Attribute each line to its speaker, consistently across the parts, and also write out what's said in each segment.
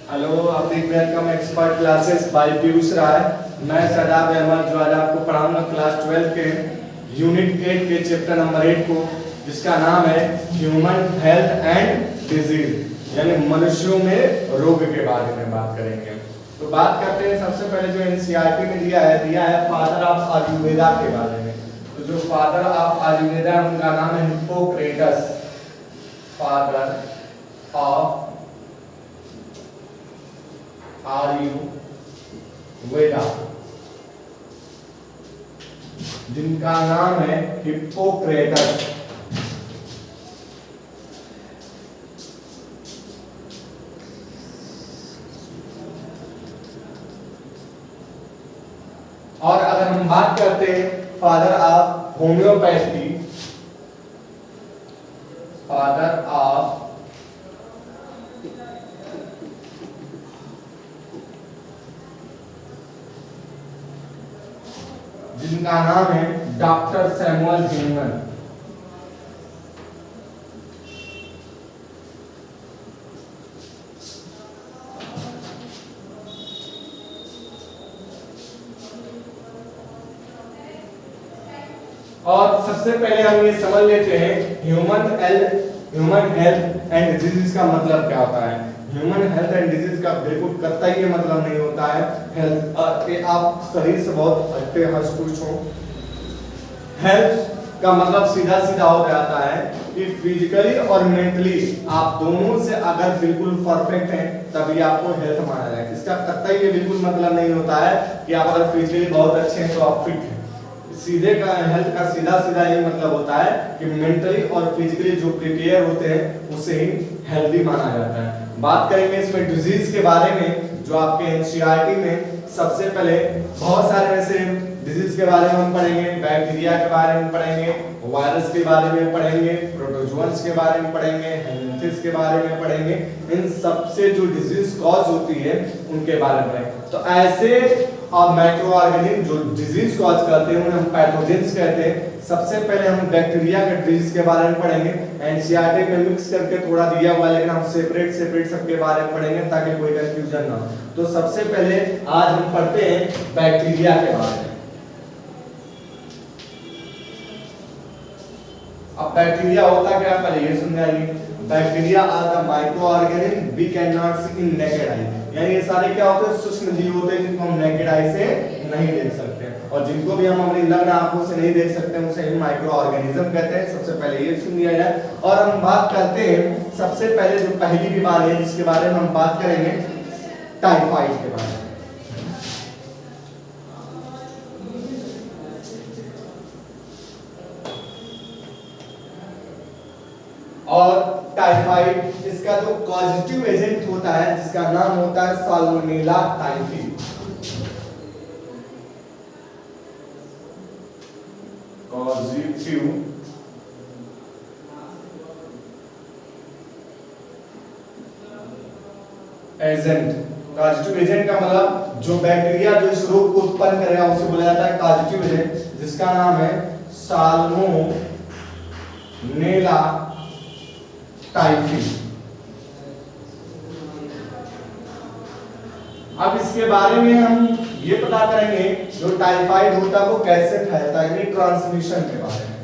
Speaker 1: Hello, आप देख रहे हैं welcome expert classes by Piyush Rai. मैं सदाब अहमद जो आज आपको पढ़ाऊंगा क्लास 12 के यूनिट 8 के चैप्टर नंबर 8 को, जिसका नाम है ह्यूमन हेल्थ एंड डिजीज, यानी मनुष्यों में रोग के बारे में बात करेंगे। तो बात करते हैं सबसे पहले जो एनसीईआरटी में दिया है फादर ऑफ आयुर्वेदा के बारे में। तो जो फादर ऑफ आयुर्वेदा उनका नाम है हिप्पोक्रेटस। फादर ऑफ आयुर्वेदा, जिनका नाम है हिप्पोक्रेटस। और अगर हम बात करते हैं father of homeopathy, father of जिनका नाम है डॉक्टर सैमुअल हेमन। और सबसे पहले हम ये समझ लेते हैं ह्यूमन हेल्थ एंड डिजीज का मतलब क्या होता है। ह्यूमन हेल्थ एंड डिजीज का बिल्कुल कतई ये मतलब नहीं होता है हेल्थ के आप शरीर से बहुत हटके हष्ट-पुष्ट हो। हेल्थ का मतलब सीधा सीधा हो जाता है कि फिजिकली और मेंटली आप दोनों से अगर बिल्कुल परफेक्ट हैं तभी आपको हेल्थ माना जाएगा। इसका कतई ये बिल्कुल मतलब नहीं होता है कि आप अगर फिजिकली बहुत अच्छे हैं तो आप फिट हैं। सीधे का हेल्थ का सीधा सीधा ये मतलब होता है कि मेंटली और फिजिकली जो प्रिपेयर होते हैं उसे ही हेल्दी माना जाता है। बात करेंगे इसमें डिजीज के बारे में, जो आपके एनसीईआरटी में सबसे पहले बहुत सारे ऐसे डिजीज के बारे में हम पढ़ेंगे। बैक्टीरिया के बारे में पढ़ेंगे, वायरस के बारे में पढ़ेंगे, प्रोटोजोअन्स के बारे में पढ़ेंगे, हेल्मिंथिस के बारे में पढ़ेंगे। इन सबसे जो डिजीज कॉज होती है उनके बारे में पढ़ेंगे। तो ऐसे और माइक्रो ऑर्गेनिज्म जो डिजीज कॉज करते हैं उन्हें हम पैथोजेंस कहते हैं। सबसे पहले हम बैक्टीरिया के डिजीज के बारे में पढ़ेंगे। एनसीईआरटी में मिक्स करके थोड़ा दिया हुआ है, लेकिन हम सेपरेट सबके बारे में पढ़ेंगे ताकि कोई कंफ्यूजन ना हो। तो सबसे पहले आज हम पढ़ते हैं बैक्टीरिया के बारे में। अब बैक्टीरिया होता क्या, पहले ये समझाइए। Bacteria are the micro organism we can not see in naked eye, यानी ये सारे क्या होते हैं, सूक्ष्म जीव होते हैं जिनको हम नेकेड आई से नहीं देख सकते, और जिनको भी हम अपनी नग्न आंखों से नहीं देख सकते उसे हम माइक्रो ऑर्गेनिज्म कहते हैं। सबसे पहले ये सुन लिया जाए। और हम बात करते हैं सबसे पहले जो पहली बीमारी है जिसके बारे में हम बात करेंगे, टाइफाइड के बारे में। और टाइफाइड इसका जो कॉजेटिव एजेंट होता है जिसका नाम होता है salmonella typhi. Causative agent, causative agent का मतलब जो बैक्टीरिया जो इस रोग को उत्पन्न करेगा उसे बोला जाता है कॉजेटिव एजेंट, जिसका नाम है साल्मोनेला टाइफी। अब इसके बारे में हम ये पता करेंगे जो टाइफाइड होता है वो कैसे फैलता है, यानी ट्रांसमिशन के बारे में।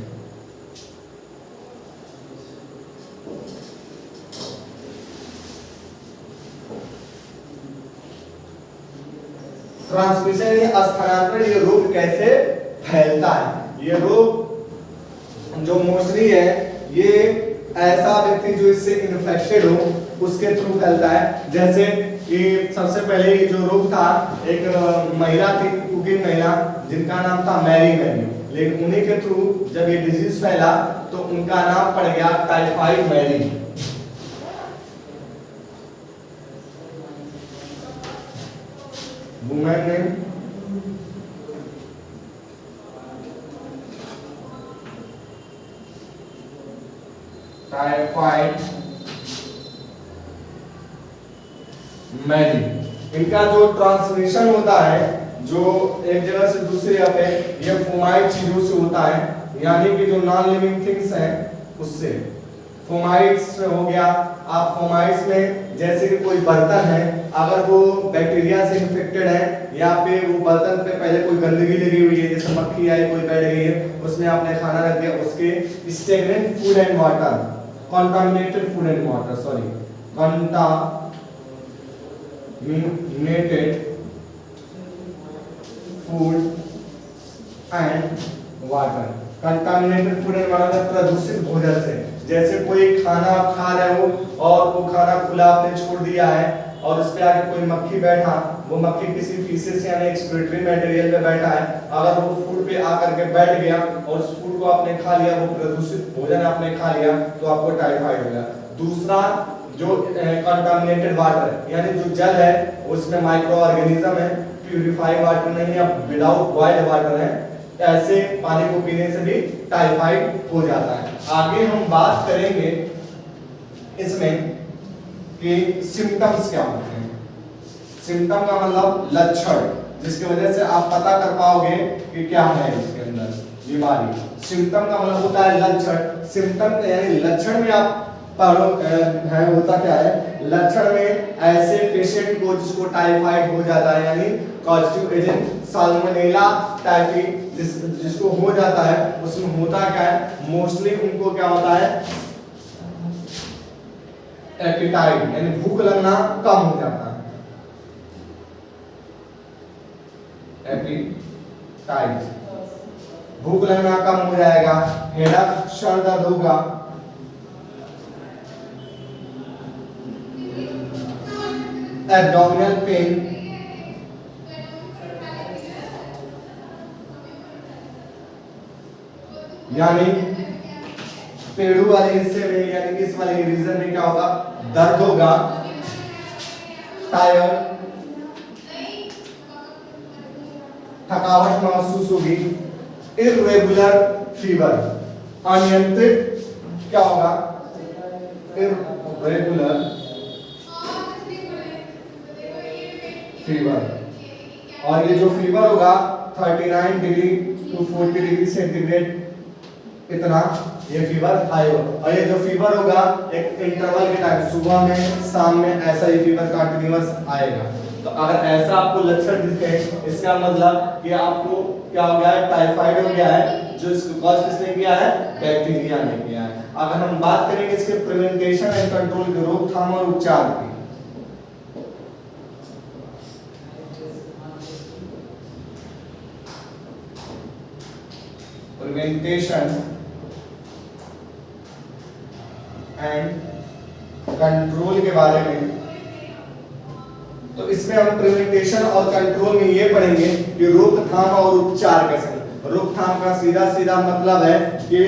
Speaker 1: ट्रांसमिशन यानी स्थानांतरण, ये रोग कैसे फैलता है। ये रोग जो मोस्टली है ये ऐसा व्यक्ति जो इससे इन्फेक्टेड हो उसके थ्रू फैलता है। जैसे कि सबसे पहले ये जो रोग था, एक महिला थी, कुकिंग महिला, जिनका नाम था मैरी, लेकिन उन्हीं के थ्रू जब ये डिजीज फैला तो उनका नाम पड़ गया टाइफाइड मैरी। वुमेन ने टाइफाइड मैरी। इनका जो ट्रांसमिशन होता है जो एक जगह से दूसरी जगह पे ये फोमाइट चीजों से होता है, यानी कि जो नॉन लिविंग थिंग्स हैं उससे। फोमाइट्स हो गया, आप फोमाइट्स में जैसे कि कोई बर्तन है, अगर वो बैक्टीरिया से इन्फेक्टेड है या पे वो बर्तन पे पहले कोई गंदगी लगी हुई है, जैसे मक्खी आई कोई बैठ गई है, उसमें आपने खाना रख दिया, उसके stagnant food and water, contaminated food and water, sorry contaminated food and water, contaminated food and water, प्रदूषित भोजन से, जैसे कोई खाना आप खा रहे हो और वो खाना खुला आपने छोड़ दिया है और उस पे आके कोई मक्खी बैठा, वो मक्खी किसी फीसेस यानी एक्सक्रीटरी मटेरियल पे बैठा है, अगर वो फूड पे आकर के बैठ गया और उस फूड को आपने खा लिया, वो प्रदूषित भोजन आपने खा लिया, तो आपको टाइफाइड होगा। दूसरा जो कंटामिनेटेड वाटर यानी जो जल है उसमें माइक्रो ऑर्गेनिज्म है, प्यूरिफाइड वाटर नहीं है, विदाउट बॉइल्ड वाटर है, ऐसे पानी को पीने से भी टाइफाइड हो जाता है। आगे हम बात करेंगे इसमें कि सिम्टम्स क्या होते हैं। सिम्टम का मतलब लक्षण, जिसकी वजह से आप पता कर पाओगे कि क्या है इसके अंदर बीमारी। सिम्टम का मतलब होता है लक्षण, सिम्टम यानी लक्षण में आप पढ़ो है होता क्या है, लक्षण में ऐसे पेशेंट को जिसको टाइफाइड हो जाता है यानी कॉजेटिव एजेंट साल्मोनेला टाइफी जिसको हो जाता है, उसमें होता क्या है, मोस्टली उनको क्या होता है, एपिटाइट यानी भूख लगना कम हो जाता है, एपिटाइट भूख लगना कम हो जाएगा, हेडेक सर दर्द होगा, एब्डोमिनल पेन, यानी पेड़ू वाले हिस्से में यानी इस वाले रीजन में क्या होगा, दर्द होगा, टायर्ड थकावट महसूस होगी, इर्रेगुलर फीवर अनियंत्रित क्या होगा, इर्रेगुलर फीवर, और ये जो फीवर होगा 39 डिग्री टू 40 डिग्री सेंटीग्रेड इतना ये फीवर हाई होगा, और ये जो फीवर होगा एक इंटरवल के टाइम सुबह में शाम में ऐसा ही फीवर कंटिन्यूअस आएगा। तो अगर ऐसा आपको लक्षण दिखे इसका मतलब कि आपको क्या हो गया है, टाइफाइड हो गया है, जो इसको कॉज किसने किया है, बैक्टीरिया ने किया है। अगर हम बात करेंगे इसके प्रिवेंटेशन एंड कंट्रोल की, रोकथाम और उपचार की, प्रिवेंटेशन एंड कंट्रोल के बारे में, तो इसमें हम प्रिवेंटेशन और कंट्रोल में ये पढ़ेंगे कि रोकथाम और उपचार कैसे। रोकथाम का सीधा सीधा मतलब है कि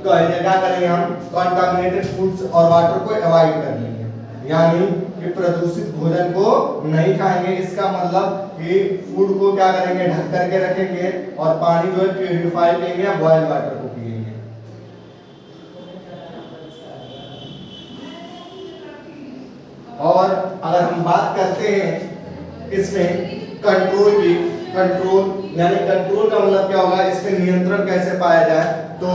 Speaker 1: क्या करेंगे, हम कंटामिनेटेड फूड्स और वाटर को अवॉइड कर लेंगे, यानी कि प्रदूषित भोजन को नहीं खाएंगे। इसका मतलब कि फूड को क्या करेंगे, ढक करके रखेंगे और पानी जो है प्यूरिफाई लेंगे या बॉइल्ड वाटर को पिएंगे। और अगर हम बात करते हैं इसमें कंट्रोल की, कंट्रोल यानी कंट्रोल का मतलब क्या होगा, इसमें नियंत्रण कैसे पाया जाए। तो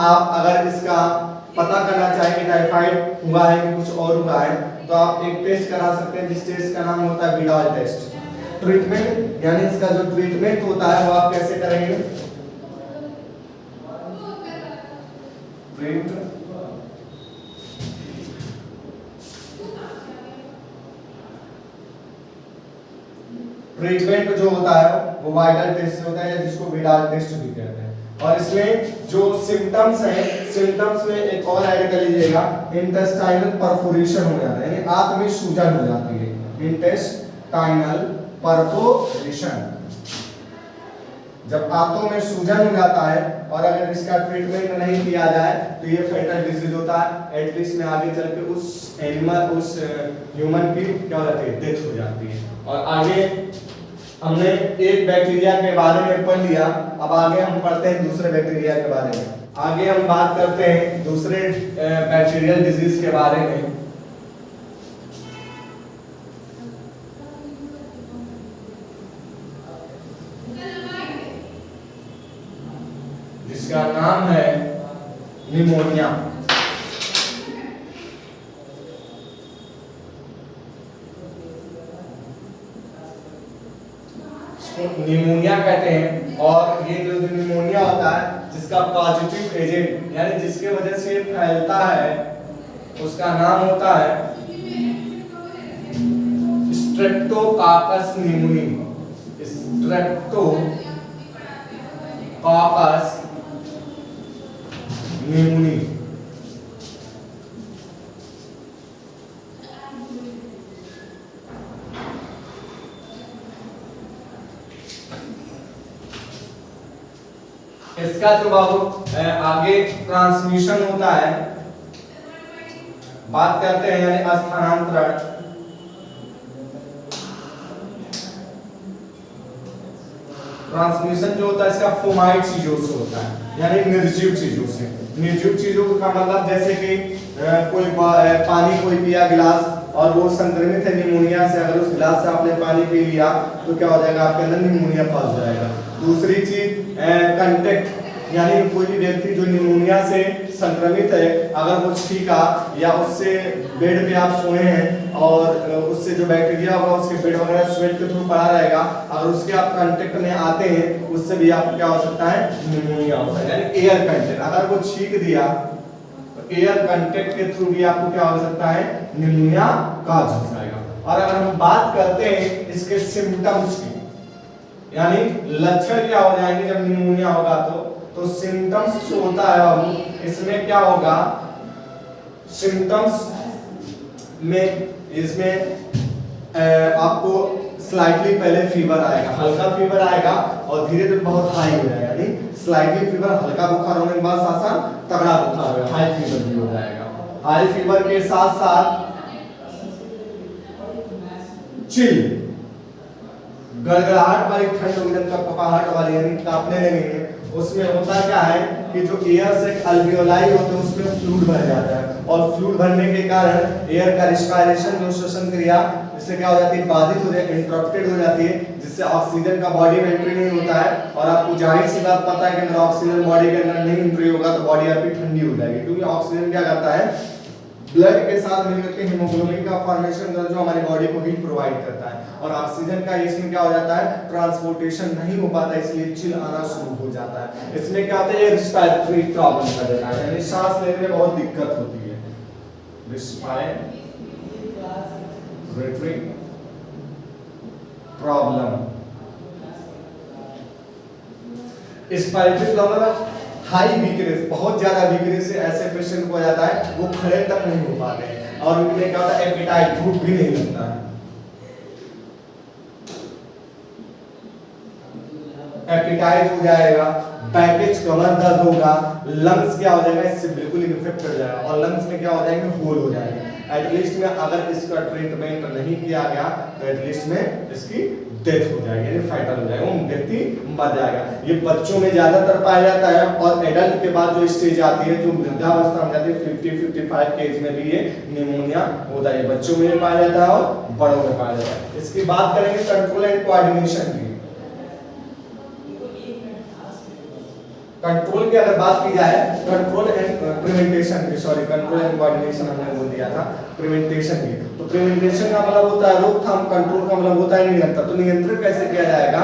Speaker 1: आप अगर इसका पता करना चाहें कि टाइफाइड हुआ है कि कुछ और हुआ है, तो आप एक टेस्ट करा सकते हैं जिस टेस्ट का नाम होता है विडाल टेस्ट। ट्रीटमेंट यानी इसका जो ट्रीटमेंट होता है वो आप कैसे करेंगे, ट्रीटमेंट जो होता है वो वाइडल टेस्ट होता है जिसको विडाल टेस्ट भी कहते हैं। और इसमें जो सिम्टम्स हैं, सिम्टम्स में एक और ऐड कर लीजिएगा, इंटेस्टाइनल परफोरेशन हो जाता है, यानी आंत में सूजन हो जाती है, इंटेस्टाइनल परफोरेशन। जब आंतों में सूजन हो जाता है और अगर इसका ट्रीटमेंट नहीं किया जाए तो ये फेटल डिजीज होता है, एटलीस्ट में आगे चल के उस एनिमल उस ह्यूमन की क्या हो जाती है, डेथ हो जाती है। और आगे हमने एक बैक्टीरिया के बारे में पढ़ लिया, अब आगे हम पढ़ते हैं दूसरे बैक्टीरिया के बारे में। आगे हम बात करते हैं दूसरे बैक्टीरियल डिजीज के बारे में, जिसका नाम है निमोनिया। निमोनिया कहते हैं। और ये जो निमोनिया होता है जिसका पॉजिटिव एजेंट यानी जिसके वजह से फैलता है उसका नाम होता है स्ट्रेप्टोकाकस निमोनी। Streptococcus pneumoniae. इसका जो बाबू आगे ट्रांसमिशन होता है, बात करते हैं यानी स्थानांतरण। ट्रांसमिशन जो होता है इसका फोमाइट चीजों से होता है यानी निर्जीव चीजों से। निर्जीव चीजों का मतलब जैसे कि कोई पानी कोई पिया गिलास और वो संक्रमित है निमोनिया से, अगर उस गिलास से आपने पानी पी लिया तो क्या हो जाएगा, आपके अंदर निमोनिया फंस जाएगा। दूसरी चीज कांटेक्ट यानी कोई भी व्यक्ति जो निमोनिया से संक्रमित है अगर वो छींका या उससे बेड पे आप सोए हैं और उससे जो बैक्टीरिया होगा उसके बेड वगैरह स्वेट के थ्रू पड़ा रहेगा, अगर उसके आप कांटेक्ट में आते हैं उससे भी आपको क्या हो सकता है, निमोनिया हो सकता है। यानी एयर कांटेक्ट अगर वो छींक दिया तो एयर कांटेक्ट के थ्रू भी आपको क्या हो सकता है, निमोनिया काज हो जाएगा। और अगर हम बात करते हैं इसके सिम्टम्स की यानी लक्षण क्या हो जाएंगे जब निमोनिया होगा तो सिम्टम्स जो होता है बाबू इसमें क्या होगा, सिम्टम्स में इसमें आपको स्लाइटली पहले फीवर आएगा, हल्का फीवर आएगा और धीरे धीरे बहुत हाई हो जाएगा। यानी स्लाइटली फीवर हल्का बुखार होने के बाद साथ साथ तगड़ा बुखार होगा, हाई फीवर भी हो जाएगा। हाई फीवर के साथ साथ चिल गड़गड़ाहट वाली ठंड होगी, जब कपकपाहट वाली यानी कांपने लगेंगे। उसमें होता क्या है कि जो एयर से अल्वियोलाई होते हैं उसमें फ्लूइड भर जाता है और फ्लूइड भरने के कारण एयर का रिस्पायरेशन जो श्वसन क्रिया इससे क्या हो जाती है, बाधित हो जाती है, इंटरप्टेड हो जाती है, जिससे ऑक्सीजन का बॉडी में एंट्री नहीं होता है। और आपको जाहिर सी बात पता है कि अगर ऑक्सीजन बॉडी के अंदर नहीं एंट्री होगा तो बॉडी आपकी ठंडी हो जाएगी, क्योंकि ऑक्सीजन क्या करता है, ब्लड के साथ मिलकर के हीमोग्लोबिन का फॉर्मेशन कर जो हमारी बॉडी को हीट प्रोवाइड करता है। और ऑक्सीजन का इसमें क्या हो जाता है, ट्रांसपोर्टेशन नहीं हो पाता, इसलिए चिल आना शुरू हो जाता है। इसमें क्या होता है, रिस्पिरेटरी प्रॉब्लम कर देता है, यानी सांस लेने में बहुत दिक्कत होती है। Respiratory problem, respiratory problem high weakness, बहुत ज्यादा वीकनेस से ऐसे पेशेंट को हो जाता है वो खड़े तक नहीं हो पाते हैं और उनमें क्या होता है, एपेटाइट भूख भी नहीं लगता है। एपेटाइट हो जाएगा, पैकेज कमर दर्द होगा, लंग्स क्या हो जाएगा, इससे बिल्कुल इन्फेक्ट हो जाएगा और लंग्स में क्या हो जाएंगे, होल हो जाएंगे। एटलीस्ट में अगर इसका ट्रीटमेंट नहीं किया गया तो एटलीस्ट में इसकी डेथ हो जाएगी, यानी फाइटल हो जाएगा, वो व्यक्ति मर जाएगा। ये बच्चों में ज्यादातर पाया जाता है और एडल्ट के बाद जो स्टेज आती है, जो वृद्धावस्था में जाती है 50-55 के एज में भी ये निमोनिया होता है। बच्चों में पाया जाता है और बड़ों में पाया जाता है। इसकी बात करेंगे कंट्रोल एंड कोऑर्डिनेशन की। कंट्रोल की अगर बात की जाए, कंट्रोल एंड प्रिवेंटेशन की, सॉरी कंट्रोल एंड कोऑर्डिनेशन हमने बोल दिया था, प्रिवेंटेशन की। तो प्रिवेंटेशन का मतलब होता है रोकथाम, कंट्रोल का मतलब होता है नियंत्रण। तो नियंत्रण कैसे किया जाएगा,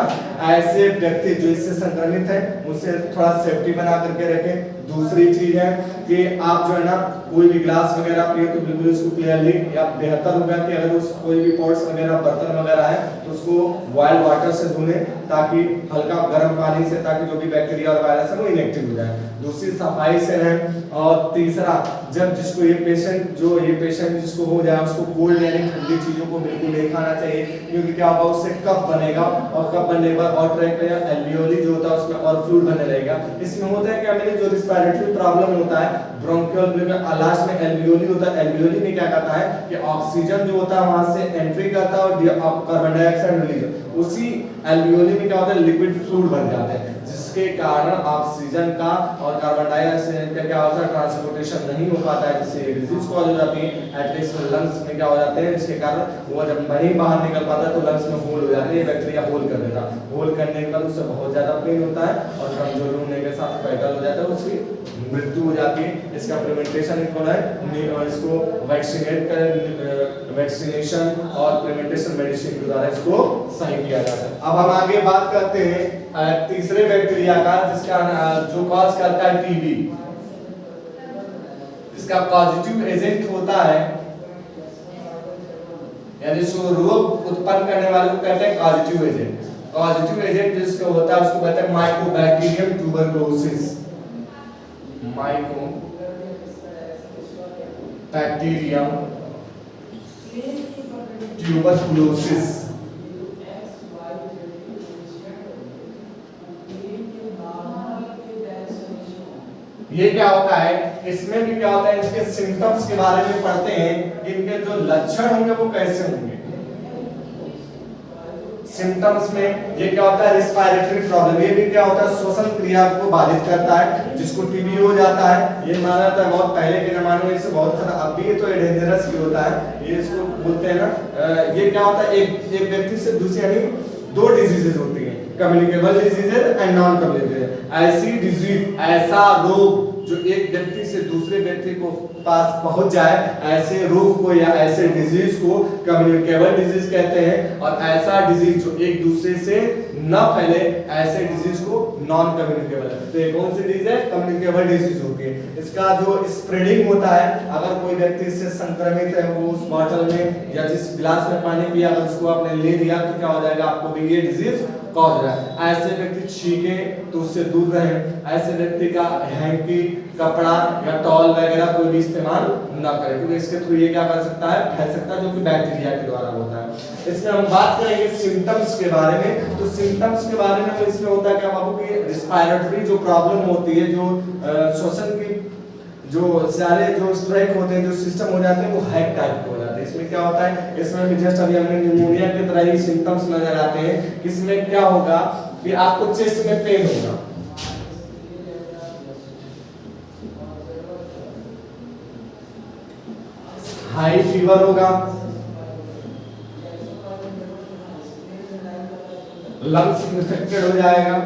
Speaker 1: ऐसे व्यक्ति जो इससे संक्रमित है उसे थोड़ा सेफ्टी बना करके रखें। दूसरी चीज है कि आप जो है ना कोई भी ग्लास वगैरह पिए तो बिल्कुल उसको क्लियरली, या बेहतर होगा कि अगर उस कोई भी पॉट्स वगैरह बर्तन वगैरह है तो उसको बॉइल्ड वाटर से धुने, ताकि हल्का गर्म पानी से, ताकि जो भी बैक्टीरिया और वायरस है वो इनएक्टिव हो जाए। दूसरी सफाई से रहें। और तीसरा, जब जिसको ये पेशेंट जिसको हो जाए उसको कोल्ड यानी ठंडी चीजों को बिल्कुल नहीं खाना चाहिए, क्योंकि क्या होगा उससे कफ बनेगा और कफ बनने के बाद और ट्रैक में एल्वियोली जो होता है उसमें और फ्लूइड बनने लगेगा। इसमें होता है क्या, मेरे जो रिस्पिरेटरी प्रॉब्लम होता है ब्रोंकियल में लास्ट में एल्वियोली होता है। एल्वियोली में क्या करता है कि ऑक्सीजन जो होता है वहां से एंट्री करता है और कार्बन डाइऑक्साइड रिलीज, उसी एल्वियोली में क्या होता है लिक्विड फ्लूइड बन जाते हैं, जिससे जिसके कारण ऑक्सीजन का और कार्बन डाइऑक्साइड का क्या होता है, ट्रांसपोर्टेशन नहीं हो पाता है, जिससे डिजीज कॉज हो जाती है। एटलीस्ट लंग्स में क्या हो जाते हैं, जिसके कारण वो जब नहीं बाहर निकल पाता है तो लंग्स में होल हो जाते हैं, बैक्टीरिया होल कर देता है। होल करने के बाद उससे बहुत ज्यादा पेन होता है और कमजोर होने के साथ पैटल हो जाता है, उसकी मृत्यु हो जाती है। इसका प्रिवेंटेशन कौन है, इसको वैक्सीनेशन और प्रिवेंटेशन मेडिसिन के द्वारा इसको सही किया जाता है। अब हम आगे बात करते हैं तीसरे बैक्टीरिया का, जिसका जो कॉज करता है टीबी। इसका पॉजिटिव एजेंट होता है, यानी जो रोग उत्पन्न करने वाले को कहते हैं पॉजिटिव एजेंट। पॉजिटिव एजेंट जिसको होता है उसको कहते हैं माइकोबैक्टीरियम ट्यूबरकुलोसिस। Mycobacterium tuberculosis. ये क्या होता है, इसमें भी क्या होता है, इसके सिम्टम्स के बारे में पढ़ते हैं, इनके जो लक्षण होंगे वो कैसे होंगे। सिम्टम्स में ये क्या होता है, रिस्पायरेटरी प्रॉब्लम, ये भी क्या होता है, श्वसन क्रिया को बाधित करता है, जिसको टीबी हो जाता है। ये माना जाता है बहुत पहले के जमाने में, इससे बहुत खतरा, अब भी ये तो डेंजरस भी होता है, ये इसको बोलते हैं ना। ये क्या होता है, एक व्यक्ति से दूसरे, यानी दो डिजीजेस होती हैं, communicable diseases and non communicable. ऐसी डिजीज, ऐसा रोग जो एक व्यक्ति से दूसरे व्यक्ति को पास पहुंच जाए, ऐसे रोग को या ऐसे डिजीज को कम्युनिकेबल डिजीज कहते हैं। और ऐसा डिजीज जो एक दूसरे से न फैले, ऐसे डिजीज को नॉन कम्युनिकेबल है। तो ये कौन सी डिजीज है, कम्युनिकेबल डिजीज होती है। इसका जो स्प्रेडिंग होता है, अगर कोई व्यक्ति इससे संक्रमित है, वो उस बॉटल में या जिस गिलास में पानी पिया, अगर उसको आपने ले लिया तो क्या हो जाएगा, आपको भी ये डिजीज कॉज हो जाए। ऐसे व्यक्ति छींके तो उससे दूर रहें। ऐसे व्यक्ति का हैंकी, कपड़ा या टॉल वगैरह कोई भी इस्तेमाल ना करें, क्योंकि इसके थ्रू ये क्या कर सकता है, फैल सकता है, जो कि बैक्टीरिया के द्वारा होता है। इसमें हम बात करेंगे सिम्टम्स के बारे में। तो सिम्टम्स के बारे में तो इसमें होता है क्या बाबू की, रिस्पायरेटरी जो प्रॉब्लम होती है, जो श्वसन की जो सारे जो स्ट्राइक होते हैं, जो सिस्टम हो जाते हैं, वो हैक टाइप के हो जाते हैं। इसमें क्या होता है, इसमें भी जस्ट अभी हमने निमोनिया की तरह ही सिम्टम्स नजर आते हैं। इसमें क्या होगा कि आपको चेस्ट में पेन होगा, हाई फीवर होगा, लंग्स इन्फेक्टेड हो जाएगा,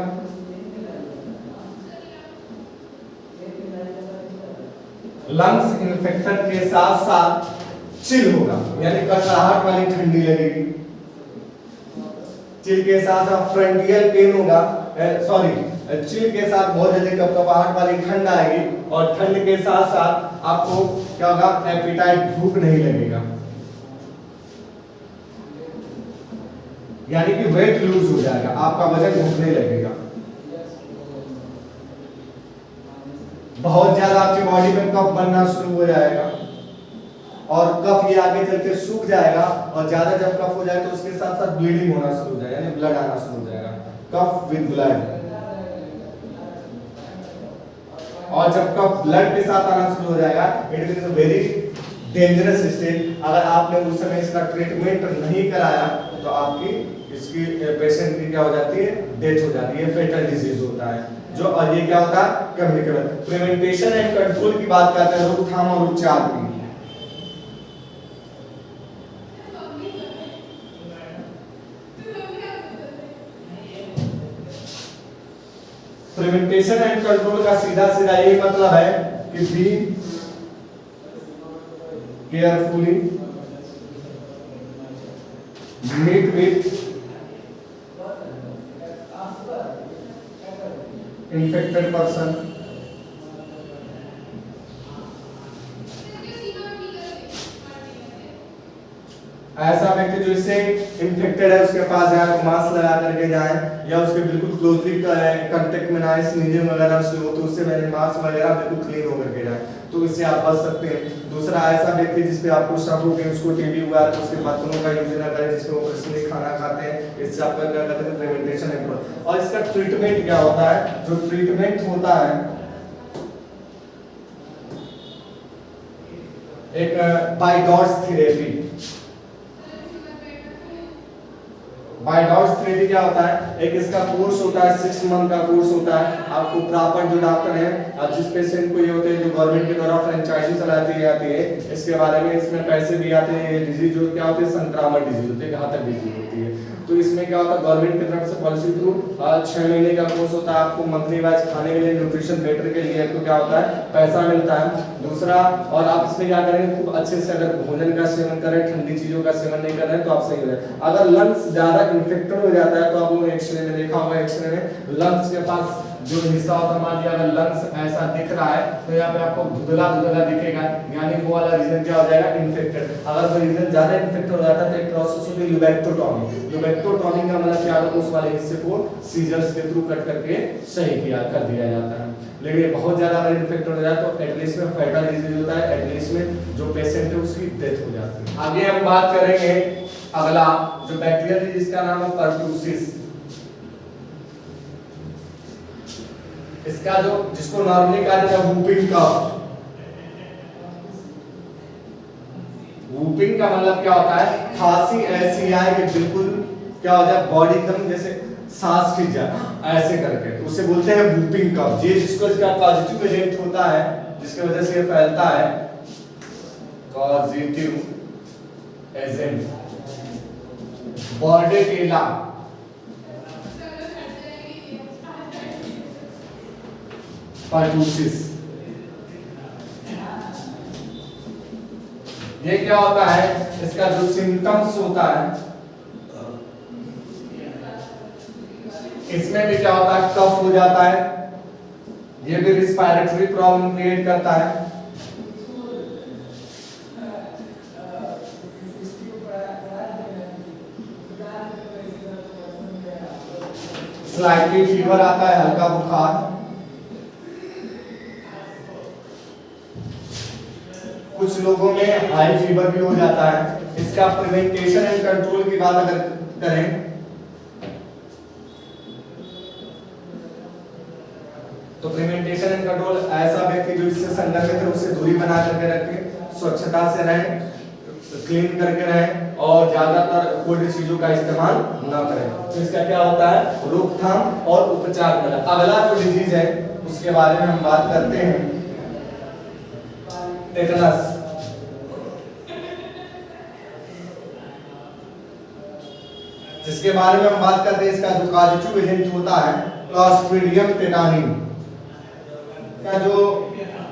Speaker 1: लंग्स इन्फेक्टेड के साथ साथ चिल होगा, यानी कड़कड़ाहट वाली ठंडी लगेगी। चिल के साथ साथ फ्रंटियल पेन होगा, चिल के साथ बहुत जल्दी कपकपाहट वाली ठंड आएगी, और ठंड के साथ साथ आपको क्या होगा, एपेटाइट, भूख नहीं लगेगा, यानी कि वेट लूज हो जाएगा, आपका वजन घटने लगेगा। बहुत ज्यादा आपकी बॉडी में कफ बनना शुरू हो जाएगा, और कफ ये आगे चल के सूख जाएगा, और ज्यादा जब कफ हो जाए तो उसके साथ साथ ब्लीडिंग होना शुरू हो जाएगा, यानी ब्लड आना शुरू हो जाएगा, कफ विद ब्लड। और जब कफ ब्लड के साथ आना शुरू हो जाएगा, it is a very dangerous stage. अगर आपने उस समय इसका ट्रीटमेंट नहीं कराया तो आपकी इसकी पेशेंट की क्या हो जाती है, डेथ हो जाती है, फेटल डिजीज होता है जो। और ये क्या होता है, कम्युनिकेबल। प्रिवेंटेशन एंड कंट्रोल की बात करते हैं, रोकथाम और उपचार की। प्रिवेंटेशन एंड कंट्रोल का सीधा सीधा यही मतलब है कि be carefully meet with infected person, ऐसा व्यक्ति जो इससे इन्फेक्टेड है उसके पास जाए तो मास्क लगा करके जाए, या उसके बिल्कुल क्लोजली कांटेक्ट में ना आए, स्नीजिंग वगैरह शुरू हो तो उससे मैंने मास्क वगैरह बिल्कुल क्लीन होकर के जाए, तो इससे आप बच सकते हैं। दूसरा, ऐसा व्यक्ति जिसपे आपको शक हो कि उसको टीबी हुआ है तो उसके बर्तनों का यूज ना करें जिसमें वो पर्सनली खाना खाते हैं, इससे आपका क्या कहते हैं, प्रिवेंटेशन है। और इसका ट्रीटमेंट क्या होता है, जो ट्रीटमेंट होता है एक बाइडॉट्स थेरेपी। बायडॉक्स थ्रेडी क्या होता है, एक इसका कोर्स होता है, 6 मंथ का कोर्स होता है। आपको प्रॉपर जो डॉक्टर है, अब जिस पेशेंट को ये होते हैं जो गवर्नमेंट के द्वारा फ्रेंचाइजी चलाती जाती है, इसके बारे में इसमें पैसे भी आते हैं। ये डिजीज जो क्या होती है, संक्रामक डिजीज होती है, घातक डिजीज होती है। तो इसमें क्या होता है, गवर्नमेंट की तरफ से पॉलिसी थ्रू 6 महीने का कोर्स होता है। आपको मंथली वाइज खाने के लिए, न्यूट्रिशन बेटर के लिए तो क्या होता है, पैसा मिलता है। दूसरा, और आप इसमें क्या करेंगे, खूब अच्छे से अगर भोजन का सेवन करें, ठंडी चीजों का सेवन नहीं कर रहे हैं तो आप सही हो जाए। अगर लंग्स ज्यादा इन्फेक्टेड हो जाता है तो आप लोग एक्सरे में देखा होगा, एक्सरे में लंग्स के पास जो हिस्सा होता है, मान लिया अगर लंग्स ऐसा दिख रहा है तो यहाँ पे आपको धुंधला धुंधला दिखेगा, यानी वो वाला रीजन क्या हो जाएगा, इन्फेक्टेड। अगर वो रीजन ज्यादा इन्फेक्टेड हो जाता है तो एक प्रोसेस होती है लुबेक्टोटॉमी। लुबेक्टोटॉमी का मतलब क्या होता है, उस वाले हिस्से को सीजर्स के थ्रू कट करके सही कर दिया जाता है। लेकिन बहुत ज्यादा अगर इन्फेक्टेड हो जाए तो एटलीस्ट में फैटल डिजीज होता है, एटलीस्ट में जो पेशेंट है उसकी डेथ हो जाती है। आगे हम बात करेंगे अगला जो बैक्टीरियल डिजीज का नाम है पर्टूसिस। इसका जो जिसको नॉर्मली कहा जाता है वूपिंग कफ। वूपिंग का मतलब क्या होता है, खांसी ऐसी आए कि बिल्कुल क्या हो जाए, बॉडी एकदम जैसे सांस खिंच जाए ऐसे करके, तो उसे बोलते हैं वूपिंग कफ। ये जिसको इसका पॉजिटिव एजेंट होता है, जिसकी वजह से ये फैलता है, पॉजिटिव एजेंट बॉर्डेटिला। पर्टूसिस ये क्या होता है, इसका जो सिम्टम्स होता है, इसमें भी क्या होता है, कफ हो जाता है, ये भी रिस्पायरेटरी प्रॉब्लम क्रिएट करता है। स्लाइटली फीवर आता है, हल्का बुखार। कुछ लोगों में हाई फीवर भी हो जाता है। इसका प्रिवेंटेशन एंड कंट्रोल की बात अगर करें तो प्रिवेंटेशन एंड कंट्रोल, ऐसा व्यक्ति जो इससे संक्रमित है उससे दूरी बना करके रखें, स्वच्छता से रहें, क्लीन करके रहें और ज्यादातर कोल्ड चीजों का इस्तेमाल ना करें। तो इसका क्या होता है, रोकथाम और उपचार करना। अगला जो डिजीज है उसके बारे में हम बात करते हैं, टेटनस। जिसके बारे में हम बात करते हैं, इसका जो पॉजिटिव एजेंट होता है क्लॉस्ट्रिडियम टेटानी। का जो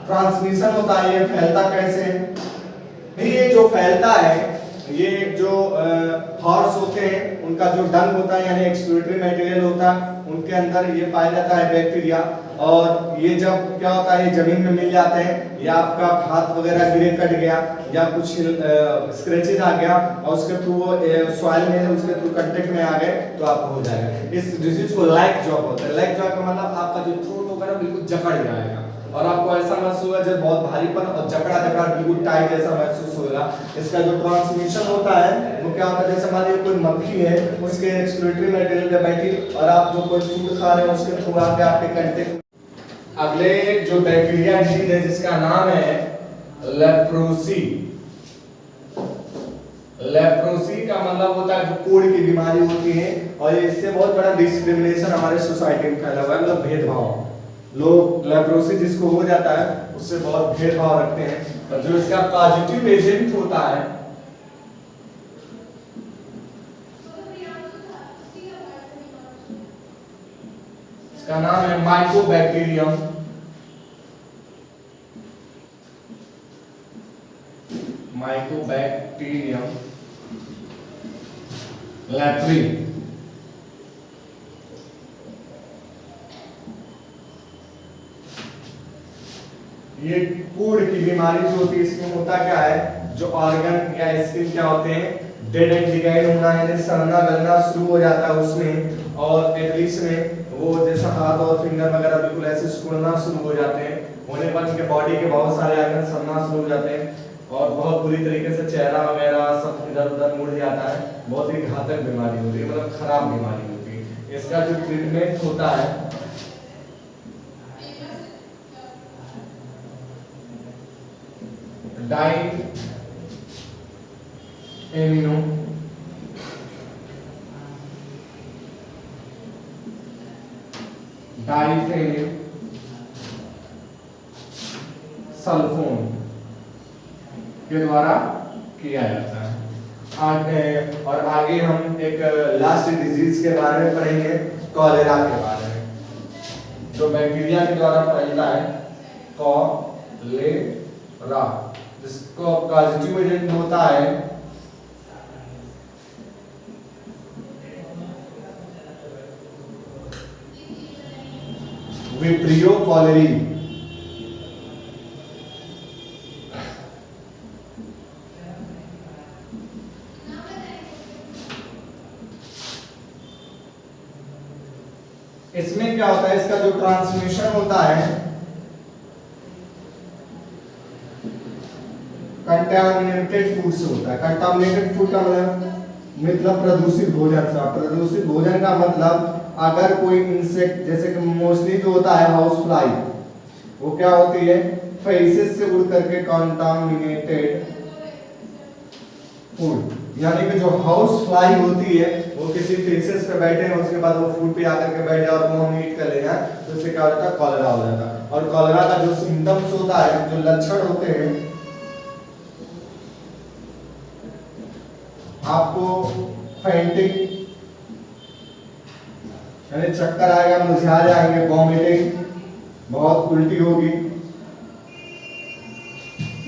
Speaker 1: ट्रांसमिशन होता है, ये फैलता कैसे है, ये जो फैलता है, ये जो हॉर्स होते हैं उनका जो डंग होता है यानी एक्सक्रीटरी मटेरियल होता है, उनके अंदर ये पाया जाता है बैक्टीरिया। और ये जब क्या होता है, ये जमीन में मिल जाते हैं, या आपका हाथ वगैरह गिरे, कट गया या कुछ स्क्रैचेस आ गया और उसके थ्रू वो सॉइल में उसके थ्रू कांटेक्ट में आ गए तो आपको हो जाएगा। इस डिजीज को लैक जॉब होता है। लैक जॉब का मतलब आपका जो थ्रोट होगा ना बिल्कुल जकड़ जाएगा और आपको ऐसा महसूस होगा जब बहुत भारीपन और जकड़ा जकड़ा बिल्कुल टाइट जैसा महसूस होगा। इसका जो ट्रांसमिशन होता है वो क्या होता है, जैसे मान लीजिए कोई मक्खी है, उसके एक्सक्रीटरी मटेरियल पे बैठी और आप जो कोई फूड खा रहे हो उसके थ्रू आके आपके कांटेक्ट। अगले जो बैक्टीरिया डिजीज है जिसका नाम है लेप्रोसी। लेप्रोसी का मतलब होता है जो कोढ़ की बीमारी होती है, और इससे बहुत बड़ा डिस्क्रिमिनेशन हमारे सोसाइटी में फैला हुआ है, मतलब भेदभाव। लोग लेप्रोसी जिसको हो जाता है उससे बहुत भेदभाव रखते हैं। और जो इसका पॉजिटिव एजेंट होता है, इसका नाम है माइकोबैक्टीरियम। Mycobacterium leprae. ये कोढ़ की बीमारी जो होती है, इसमें होता क्या है, जो ऑर्गन या स्किन क्या होते हैं, डेड एंड डिकेड होना यानी सड़ना गलना शुरू हो जाता है उसमें, और एटलीस्ट में वो जैसा हाथ और फिंगर वगैरह बिल्कुल ऐसे सिकुड़ना शुरू हो जाते हैं। होने पर उनके बॉडी के बहुत सारे ऑर्गन सड़ना शुरू हो जाते हैं और बहुत बुरी तरीके से चेहरा वगैरह सब इधर उधर मुड़ जाता है। बहुत ही घातक बीमारी होती है, मतलब खराब बीमारी होती है। इसका जो ट्रीटमेंट होता है डाई एमिनो डाइफेनिल सल्फोन के द्वारा किया जाता है। और आगे हम एक लास्ट डिजीज के बारे में पढ़ेंगे, कॉलेरा के बारे में, जो बैक्टीरिया के द्वारा फैलता है, कॉलेरा, जिसको पॉजिटिव एजेंट होता है विब्रियो कॉलेरी। इसमें क्या होता है, इसका जो ट्रांसमिशन होता है कंटामिनेटेड फूड से होता है। कंटामिनेटेड फूड का मतलब प्रदूषित भोजन से। प्रदूषित भोजन का मतलब अगर कोई इंसेक्ट, जैसे कि मोस्टली जो होता है हाउस फ्लाई, वो क्या होती है, फेसेस से उड़ करके कंटामिनेटेड फूड, यानी कि जो हाउस फ्लाई होती है वो किसी फेसेस पे बैठे हैं, उसके बाद वो फूड पे आकर के बैठ जाए और वो हम ईट कर लेगा, तो इससे क्या हो जाता है, कॉलेरा हो जाता है। और कॉलेरा का जो सिम्टम्स होता है, जो लक्षण होते हैं, आपको फैंटिक यानी चक्कर आएगा, मुझा जाएंगे, वॉमिटिंग, बहुत उल्टी होगी,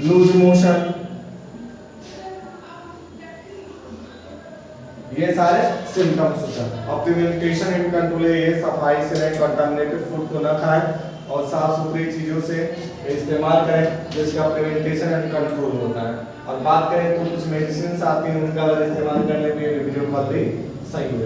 Speaker 1: लूज मोशन, ये सारे सिम्टम्स होते हैं। और प्रिवेंशन एंड कंट्रोल ये सफाई से रहें, कंटामिनेटेड फूड को न खाएं और साफ सुथरी चीजों से इस्तेमाल करें, जिसका प्रिवेंशन एंड कंट्रोल होता है। और बात करें तो कुछ मेडिसिन आती हैं, उनका अगर इस्तेमाल करने पे वीडियो कॉल भी सही हो जाता है।